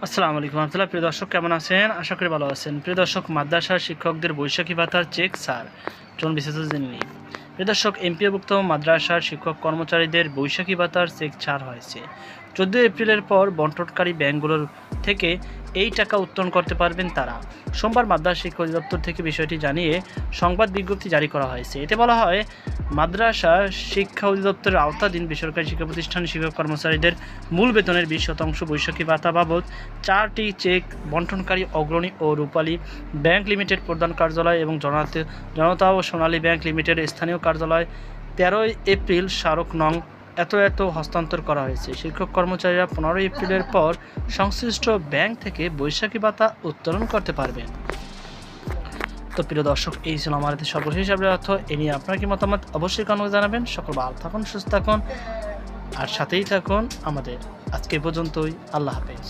আসসালামু আলাইকুম রহমতুল্লাহ। প্রিয় দর্শক, কেমন আছেন? আশা করি ভালো আছেন। প্রিয় দর্শক, মাদ্রাসার শিক্ষকদের বৈশাখী ভাতার চেক স্যার চলুন বিস্তারিত জেনে নিই। প্রিয় দর্শক, এমপিওভুক্ত মাদ্রাসার শিক্ষক কর্মচারীদের বৈশাখী ভাতার চেক ছাড় হয়েছে। 14 এপ্রিলের পর বন্টনকারী ব্যাংকগুলোর থেকে এই টাকা উত্তোলন করতে পারবেন তারা। সোমবার মাদ্রাসা শিক্ষা অধিদপ্তর থেকে বিষয়টি জানিয়ে সংবাদ বিজ্ঞপ্তি জারি করা হয়েছে। এতে বলা হয়, মাদ্রাসা শিক্ষা অধিদপ্তরের আওতাধীন বেসরকারি শিক্ষা প্রতিষ্ঠানের শিক্ষক কর্মচারীদের মূল বেতনের 20% বৈশাখী ভাতা বাবদ 4টি চেক বন্টনকারী অগ্রণী ও রূপালী ব্যাংক লিমিটেড প্রধান কার্যালয় এবং জনতা ও সোনালী ব্যাংক লিমিটেডের স্থানীয় কার্যালয় 13 এপ্রিল স্মারক নং এত হস্তান্তর করা হয়েছে। শিক্ষক কর্মচারীরা 15 এপ্রিলের পর সংশ্লিষ্ট ব্যাংক থেকে বৈশাখী ভাতা উত্তোলন করতে পারবেন। তো প্রিয় দর্শক, এই ছিল আমাদের সর্বশেষ আপডেট তথ্য। এ নিয়ে আপনার কি মতামত অবশ্যই কমেন্টে জানাবেন। সকল ভালো থাকুন, সুস্থ থাকুন আর সাথেই থাকুন আমাদের। আজকে পর্যন্তই। আল্লাহ হাফেজ।